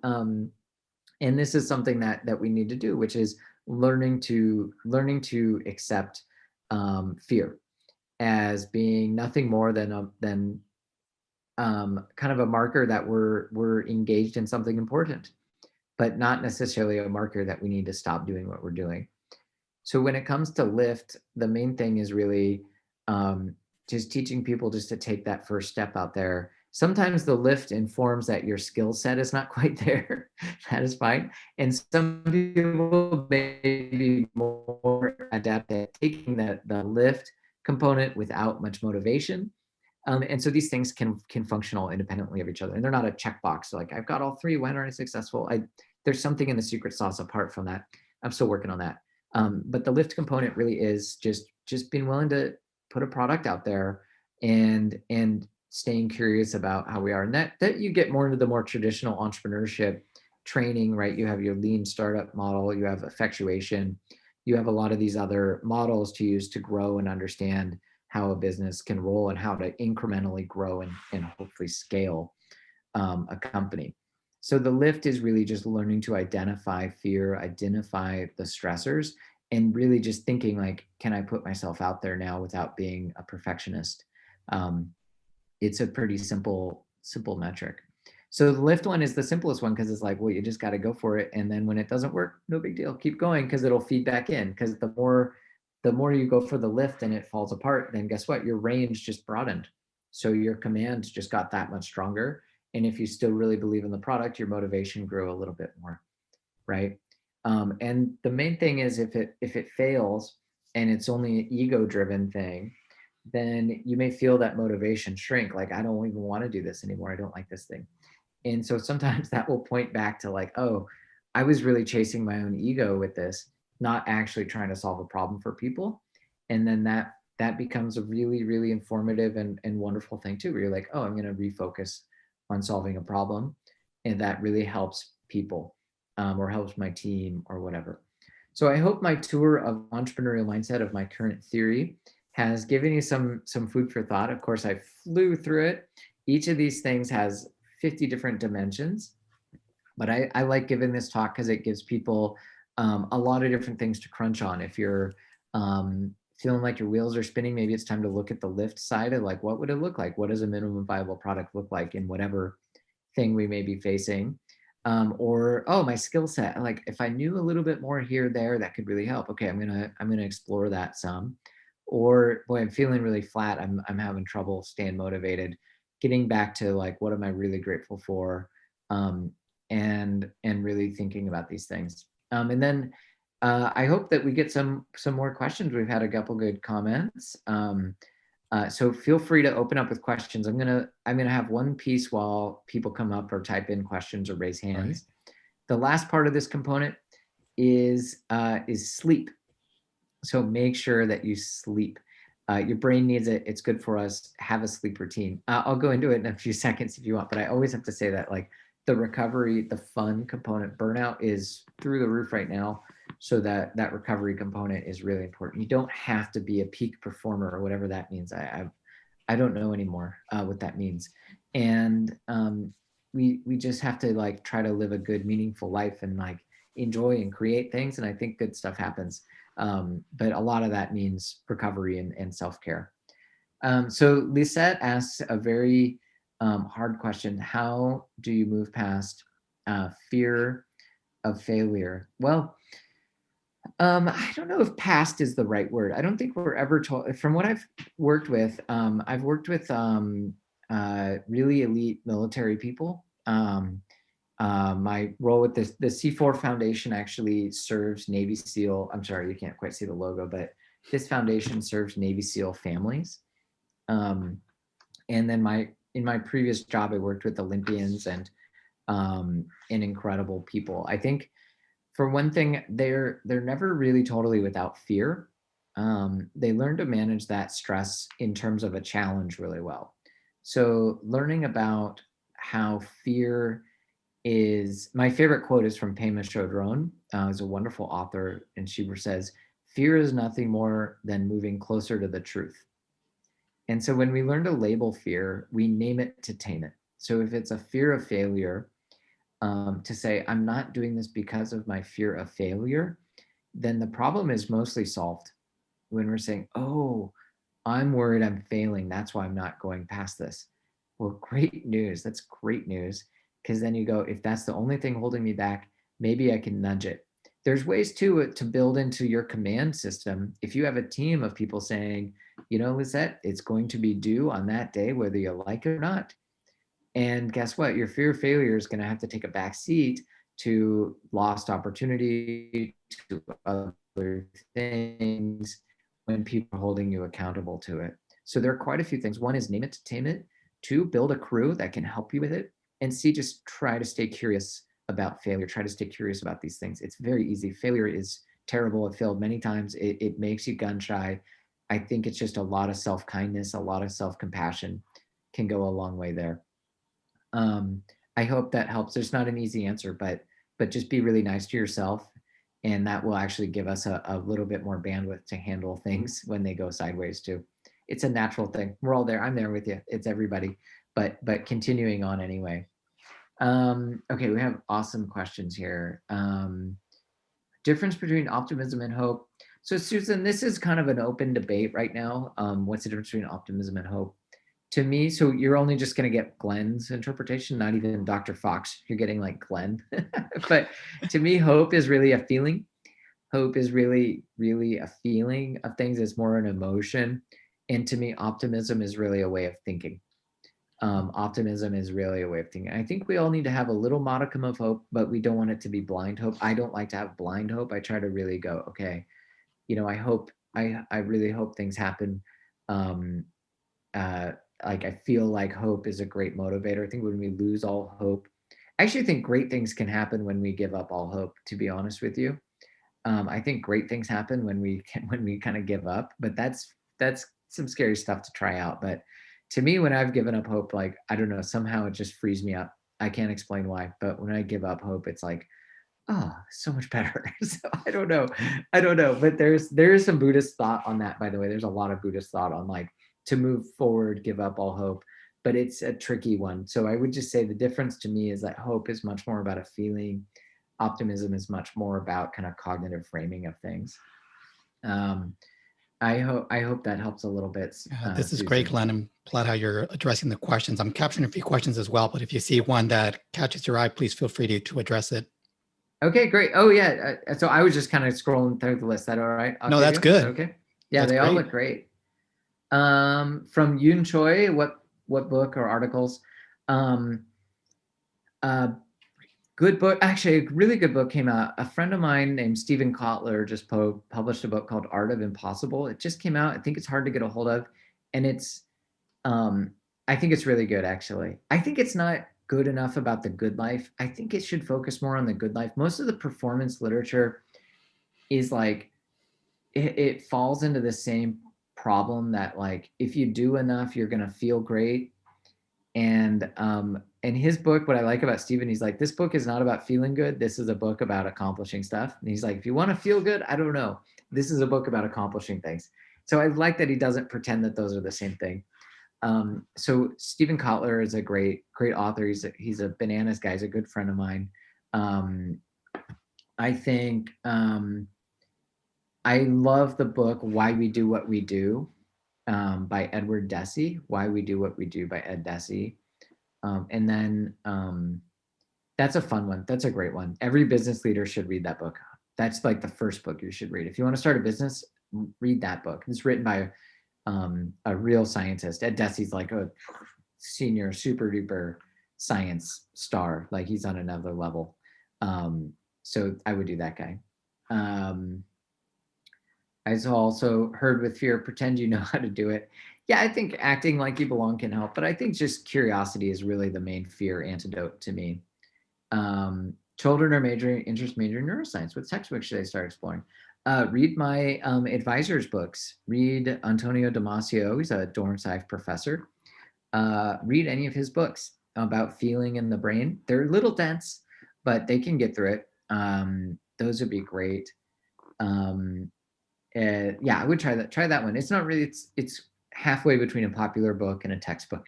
this is something that we need to do, which is learning to accept fear as being nothing more than kind of a marker that we're engaged in something important, but not necessarily a marker that we need to stop doing what we're doing. So when it comes to lift, the main thing is really just teaching people just to take that first step out there. Sometimes the lift informs that your skill set is not quite there. That is fine. And some people may be more adept at taking the lift component without much motivation. And so these things can function all independently of each other. And they're not a checkbox. So like, I've got all three. Why aren't I successful? There's something in the secret sauce apart from that. I'm still working on that. But the lift component really is just being willing to put a product out there and staying curious about how we are. And that you get more into the more traditional entrepreneurship training, right? You have your lean startup model, you have effectuation, you have a lot of these other models to use to grow and understand how a business can roll and how to incrementally grow and hopefully scale a company. So the lift is really just learning to identify fear, identify the stressors, and really just thinking like, can I put myself out there now without being a perfectionist? It's a pretty simple metric. So the lift one is the simplest one because it's like, well, you just got to go for it. And then when it doesn't work, no big deal, keep going because it'll feed back in. Because the more you go for the lift and it falls apart, then guess what? Your range just broadened. So your commands just got that much stronger. And if you still really believe in the product, your motivation grew a little bit more, right? And the main thing is if it fails and it's only an ego-driven thing, then you may feel that motivation shrink. Like, I don't even want to do this anymore. I don't like this thing. And so sometimes that will point back to like, oh, I was really chasing my own ego with this, not actually trying to solve a problem for people. And then that becomes a really, really informative and wonderful thing too, where you're like, oh, I'm going to refocus on solving a problem. And that really helps people or helps my team or whatever. So I hope my tour of entrepreneurial mindset of my current theory has given you some food for thought. Of course, I flew through it. Each of these things has 50 different dimensions, but I like giving this talk because it gives people a lot of different things to crunch on. If you're feeling like your wheels are spinning, maybe it's time to look at the lift side of like, what would it look like? What does a minimum viable product look like in whatever thing we may be facing? Or, oh, my skill set, like if I knew a little bit more here, there, that could really help. Okay, I'm gonna explore that some. Or, boy, I'm feeling really flat. I'm having trouble staying motivated. Getting back to like, what am I really grateful for? And really thinking about these things. And then I hope that we get some more questions. We've had a couple good comments. So feel free to open up with questions. I'm gonna have one piece while people come up or type in questions or raise hands. Right. The last part of this component is sleep. So make sure that you sleep. Your brain needs it. It's good for us. Have a sleep routine. I'll go into it in a few seconds if you want, but I always have to say that like the recovery, the fun component, burnout is through the roof right now. So that recovery component is really important. You don't have to be a peak performer or whatever that means. I don't know anymore what that means. And we just have to like try to live a good, meaningful life and like enjoy and create things. And I think good stuff happens. But a lot of that means recovery and self-care. So Lisette asks a very hard question. How do you move past fear of failure? Well, I don't know if past is the right word. I don't think we're ever told. From what I've worked with really elite military people. My role with the C4 Foundation actually serves Navy SEAL. I'm sorry, you can't quite see the logo, but this foundation serves Navy SEAL families. And then in my previous job, I worked with Olympians and incredible people. I think for one thing, they're never really totally without fear. They learn to manage that stress in terms of a challenge really well. So learning about how fear is, my favorite quote is from Pema Chodron, who's a wonderful author, and she says, "Fear is nothing more than moving closer to the truth." And so when we learn to label fear, we name it to tame it. So if it's a fear of failure, to say, I'm not doing this because of my fear of failure, then the problem is mostly solved. When we're saying, oh, I'm worried I'm failing, that's why I'm not going past this. Well, great news. That's great news. Because then you go, if that's the only thing holding me back, maybe I can nudge it. There's ways to build into your command system. If you have a team of people saying, you know, Lisette, it's going to be due on that day, whether you like it or not. And guess what? Your fear of failure is going to have to take a back seat to lost opportunity, to other things when people are holding you accountable to it. So there are quite a few things. One is name it to tame it. Two, build a crew that can help you with it. And C, just try to stay curious about failure. Try to stay curious about these things. It's very easy. Failure is terrible. It failed many times. It makes you gun shy. I think it's just a lot of self-kindness, a lot of self-compassion can go a long way there. I hope that helps. There's not an easy answer, but just be really nice to yourself, and that will actually give us a little bit more bandwidth to handle things when they go sideways too. It's a natural thing. We're all there. I'm there with you. It's everybody, but continuing on anyway. Okay, we have awesome questions here. Difference between optimism and hope. So Susan, this is kind of an open debate right now. What's the difference between optimism and hope? To me, so you're only just going to get Glenn's interpretation, not even Dr. Fox. You're getting like Glenn. But to me, hope is really a feeling. Hope is really, really a feeling of things. It's more an emotion. And to me, optimism is really a way of thinking. Optimism is really a way of thinking. I think we all need to have a little modicum of hope, but we don't want it to be blind hope. I don't like to have blind hope. I try to really go, okay, you know, I really hope things happen. Like I feel like hope is a great motivator. I think when we lose all hope, I actually think great things can happen when we give up all hope, to be honest with you. I think great things happen when we kind of give up, but that's some scary stuff to try out. But to me, when I've given up hope, like, I don't know, somehow it just frees me up. I can't explain why, but when I give up hope, it's like, oh, so much better. So I don't know, but there's some Buddhist thought on that, by the way. There's a lot of Buddhist thought on like to move forward, give up all hope, but it's a tricky one. So I would just say the difference to me is that hope is much more about a feeling. Optimism is much more about kind of cognitive framing of things. I hope that helps a little bit. This is great, Glenn. I'm glad how you're addressing the questions. I'm capturing a few questions as well, but if you see one that catches your eye, please feel free to address it. Okay, great. Oh yeah. So I was just kind of scrolling through the list. Is that all right? Octavio? No, that's good. Okay. Yeah, that's they great. All look great. From Yoon Choi, what book or articles? Good book, actually a really good book came out. A friend of mine named Stephen Kotler just published a book called Art of Impossible. It just came out. I think it's hard to get a hold of, and it's I think it's really good, actually. I think it's not good enough about the good life. I think it should focus more on the good life. Most of the performance literature is like it falls into the same problem that like if you do enough you're gonna feel great. And his book, what I like about Stephen, he's like, this book is not about feeling good. This is a book about accomplishing stuff. And he's like, if you want to feel good, I don't know, this is a book about accomplishing things. So I like that he doesn't pretend that those are the same thing. So Stephen Kotler is a great author. He's a bananas guy. He's a good friend of mine. I think I love the book Why We Do What We Do. by Edward Deci, Why We Do What We Do by Ed Deci. And then that's a fun one. That's a great one. Every business leader should read that book. That's like the first book you should read. If you want to start a business, read that book. It's written by a real scientist. Ed Deci's like a senior super duper science star. Like he's on another level. So I would do that guy. I also heard with fear, pretend you know how to do it. Yeah, I think acting like you belong can help, but I think just curiosity is really the main fear antidote to me. Children are major in neuroscience. What textbook should I start exploring? Read my advisor's books. Read Antonio Damasio. He's a dorm sci professor. Read any of his books about feeling in the brain. They're a little dense, but they can get through it. Those would be great. Yeah, I would try that. Try that one. It's not really. It's halfway between a popular book and a textbook.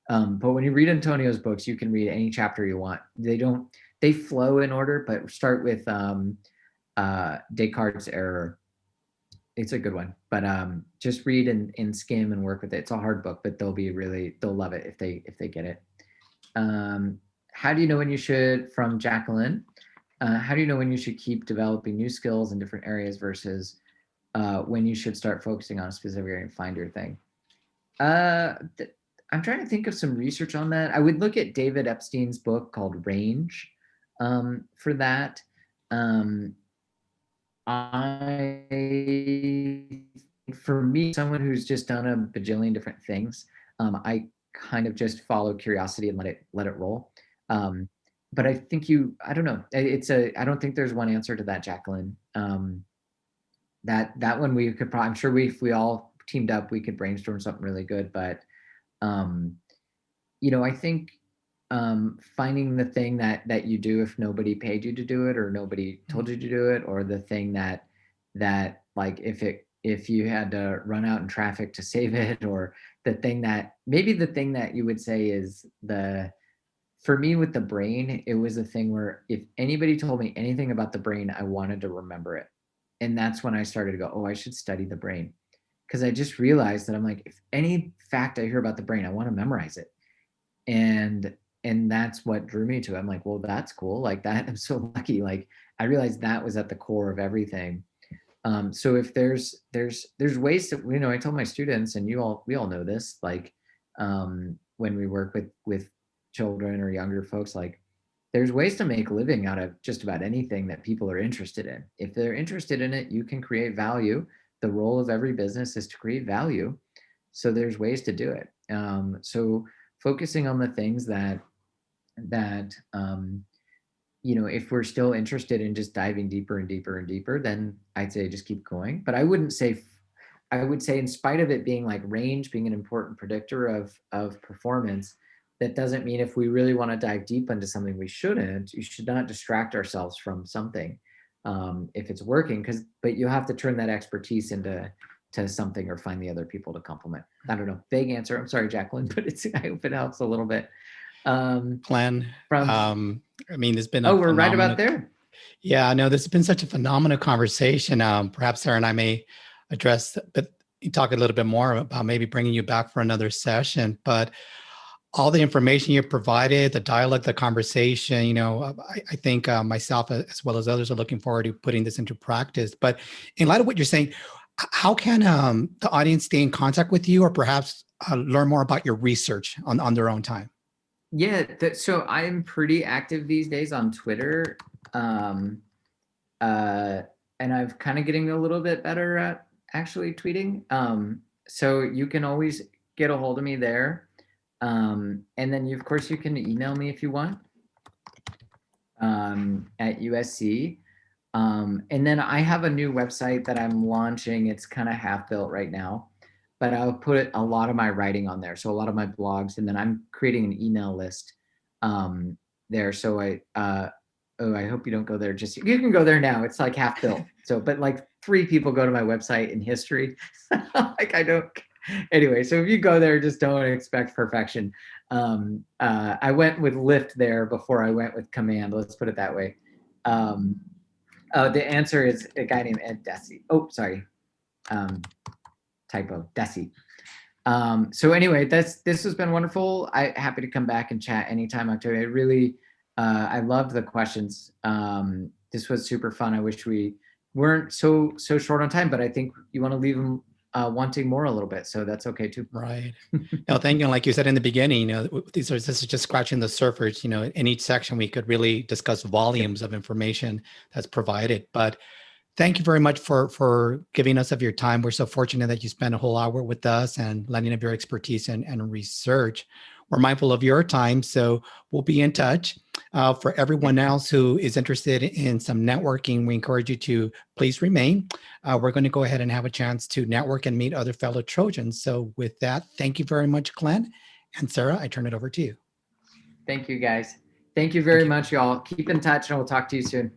But when you read Antonio's books, you can read any chapter you want. They flow in order, but start with Descartes' Error. It's a good one, but just read and skim and work with it. It's a hard book, but they'll love it if they get it. How do you know when you should, from Jacqueline, how do you know when you should keep developing new skills in different areas versus when you should start focusing on a specific area and find your thing? I'm trying to think of some research on that. I would look at David Epstein's book called Range for that. For me, someone who's just done a bajillion different things, I kind of just follow curiosity and let it roll. But I think I don't know. I don't think there's one answer to that, Jacqueline. That one we could probably, I'm sure if we all teamed up, we could brainstorm something really good. But I think finding the thing that you do if nobody paid you to do it or nobody told you to do it, or the thing that like if you had to run out in traffic to save it, or the thing that you would say is for me with the brain, it was a thing where if anybody told me anything about the brain, I wanted to remember it. And that's when I started to go, oh, I should study the brain. Because I just realized that I'm like, if any fact I hear about the brain, I want to memorize it. And that's what drew me to it. I'm like, well, that's cool. Like that, I'm so lucky. Like I realized that was at the core of everything. So if there's ways to, I tell my students, and we all know this, like when we work with children or younger folks, like there's ways to make a living out of just about anything that people are interested in. If they're interested in it, you can create value. The role of every business is to create value. So there's ways to do it. So focusing on the things that if we're still interested in just diving deeper and deeper and deeper, then I'd say just keep going. But I would say in spite of it being like range being an important predictor of performance, that doesn't mean if we really want to dive deep into something, we shouldn't. You should not distract ourselves from something if it's working, but you have to turn that expertise into something or find the other people to complement. I don't know, vague answer. I'm sorry, Jacqueline, but I hope it helps a little bit. Glenn, there's been we're right about there. Yeah, no, this has been such a phenomenal conversation. Perhaps Sarah and I may address, but talk a little bit more about maybe bringing you back for another session. But all the information you provided, the dialogue, the conversation, I think myself as well as others are looking forward to putting this into practice. But in light of what you're saying, how can the audience stay in contact with you, or perhaps learn more about your research on their own time? Yeah, so I'm pretty active these days on Twitter, and I've kind of getting a little bit better at actually tweeting. So you can always get a hold of me there. And then of course you can email me if you want at USC. And then I have a new website that I'm launching. It's kind of half built right now, but I'll put a lot of my writing on there. So a lot of my blogs, and then I'm creating an email list there. So I hope you don't go there. You can go there now. It's like half built. So, but like 3 people go to my website in history. Like I don't. Anyway, so if you go there, just don't expect perfection. I went with Lyft there before I went with Command. Let's put it that way. The answer is a guy named Ed Deci. Oh, sorry. typo, deci. So anyway, this has been wonderful. I'm happy to come back and chat anytime, Octavia. I really, I love the questions. This was super fun. I wish we weren't so short on time, but I think you want to leave them wanting more a little bit, so that's okay too. Right. No, thank you. Like you said in the beginning, this is just scratching the surface. In each section we could really discuss volumes of information that's provided. But thank you very much for giving us of your time. We're so fortunate that you spent a whole hour with us and lending of your expertise and research. We're mindful of your time, so we'll be in touch. For everyone else who is interested in some networking, we encourage you to please remain. We're going to go ahead and have a chance to network and meet other fellow Trojans. So with that, thank you very much, Glenn. And Sarah, I turn it over to you. Thank you, guys. Thank you very much, y'all. Keep in touch and we'll talk to you soon.